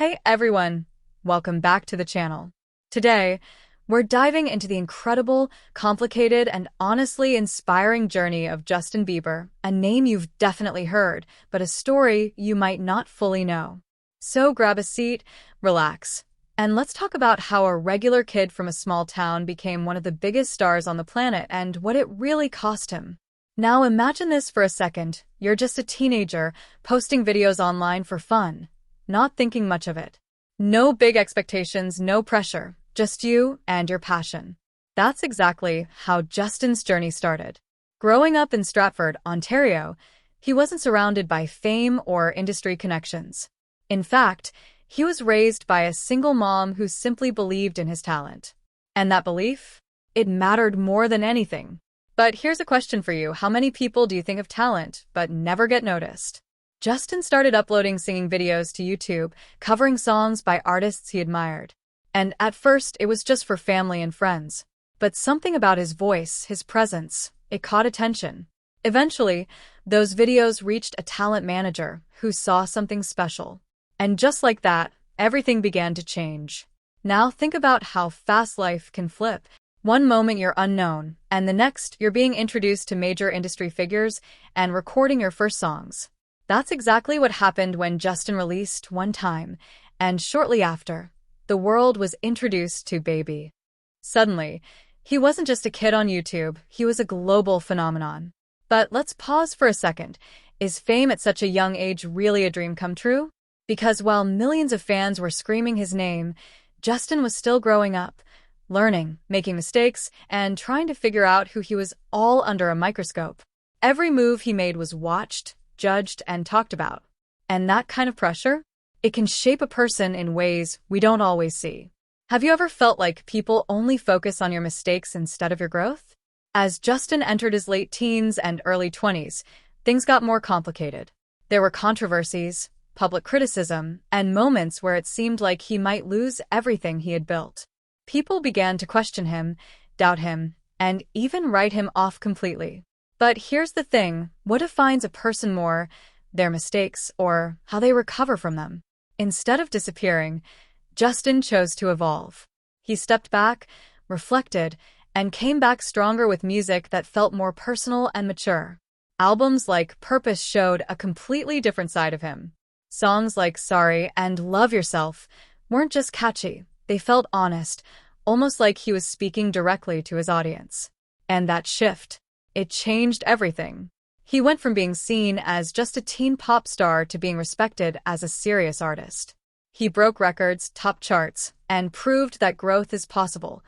Hey everyone, welcome back to the channel. Today, we're diving into the incredible, complicated, and honestly inspiring journey of Justin Bieber, a name you've definitely heard, but a story you might not fully know. So grab a seat, relax, and let's talk about how a regular kid from a small town became one of the biggest stars on the planet and what it really cost him. Now imagine this for a second. You're just a teenager, posting videos online for fun, not thinking much of it. No big expectations, no pressure, just you and your passion. That's exactly how Justin's journey started. Growing up in Stratford, Ontario, he wasn't surrounded by fame or industry connections. In fact, he was raised by a single mom who simply believed in his talent. And that belief? It mattered more than anything. But here's a question for you. How many people do you think have talent but never get noticed? Justin started uploading singing videos to YouTube, covering songs by artists he admired. And at first, it was just for family and friends. But something about his voice, his presence, it caught attention. Eventually, those videos reached a talent manager who saw something special. And just like that, everything began to change. Now think about how fast life can flip. One moment you're unknown, and the next you're being introduced to major industry figures and recording your first songs. That's exactly what happened when Justin released One Time, and shortly after, the world was introduced to Baby. Suddenly, he wasn't just a kid on YouTube, he was a global phenomenon. But let's pause for a second. Is fame at such a young age really a dream come true? Because while millions of fans were screaming his name, Justin was still growing up, learning, making mistakes, and trying to figure out who he was all under a microscope. Every move he made was watched, judged, and talked about. And that kind of pressure? It can shape a person in ways we don't always see. Have you ever felt like people only focus on your mistakes instead of your growth? As Justin entered his late teens and early 20s, things got more complicated. There were controversies, public criticism, and moments where it seemed like he might lose everything he had built. People began to question him, doubt him, and even write him off completely. But here's the thing, what defines a person more, their mistakes or how they recover from them? Instead of disappearing, Justin chose to evolve. He stepped back, reflected, and came back stronger with music that felt more personal and mature. Albums like Purpose showed a completely different side of him. Songs like Sorry and Love Yourself weren't just catchy, they felt honest, almost like he was speaking directly to his audience. And that shift, it changed everything. He went from being seen as just a teen pop star to being respected as a serious artist. He broke records, topped charts, and proved that growth is possible,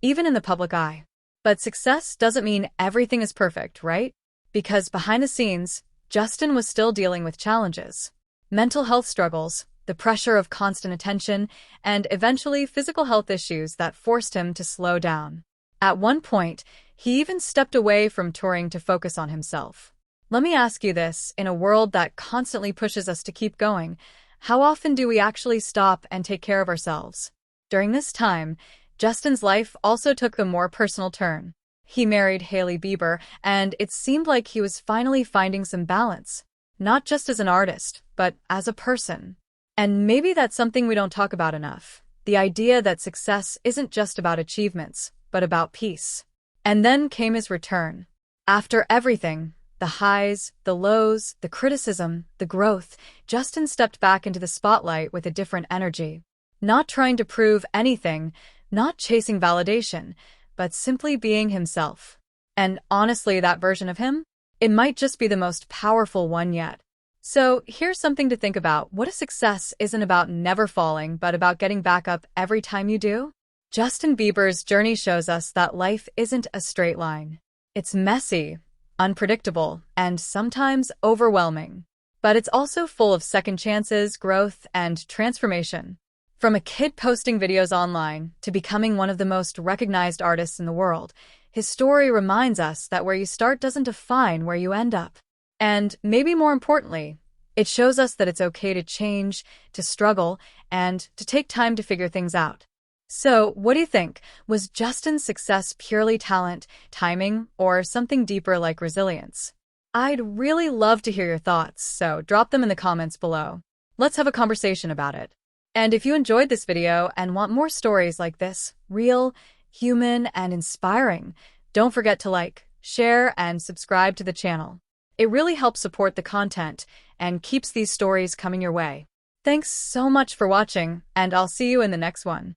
even in the public eye. But success doesn't mean everything is perfect, right? Because behind the scenes, Justin was still dealing with challenges. Mental health struggles, the pressure of constant attention, and eventually physical health issues that forced him to slow down. At one point, he even stepped away from touring to focus on himself. Let me ask you this, in a world that constantly pushes us to keep going, how often do we actually stop and take care of ourselves? During this time, Justin's life also took a more personal turn. He married Hailey Bieber, and it seemed like he was finally finding some balance, not just as an artist, but as a person. And maybe that's something we don't talk about enough, the idea that success isn't just about achievements, but about peace. And then came his return. After everything, the highs, the lows, the criticism, the growth, Justin stepped back into the spotlight with a different energy. Not trying to prove anything, not chasing validation, but simply being himself. And honestly, that version of him? It might just be the most powerful one yet. So here's something to think about. What if success isn't about never falling, but about getting back up every time you do? Justin Bieber's journey shows us that life isn't a straight line. It's messy, unpredictable, and sometimes overwhelming. But it's also full of second chances, growth, and transformation. From a kid posting videos online to becoming one of the most recognized artists in the world, his story reminds us that where you start doesn't define where you end up. And maybe more importantly, it shows us that it's okay to change, to struggle, and to take time to figure things out. So, what do you think? Was Justin's success purely talent, timing, or something deeper like resilience? I'd really love to hear your thoughts, so drop them in the comments below. Let's have a conversation about it. And if you enjoyed this video and want more stories like this, real, human, and inspiring, don't forget to like, share, and subscribe to the channel. It really helps support the content and keeps these stories coming your way. Thanks so much for watching, and I'll see you in the next one.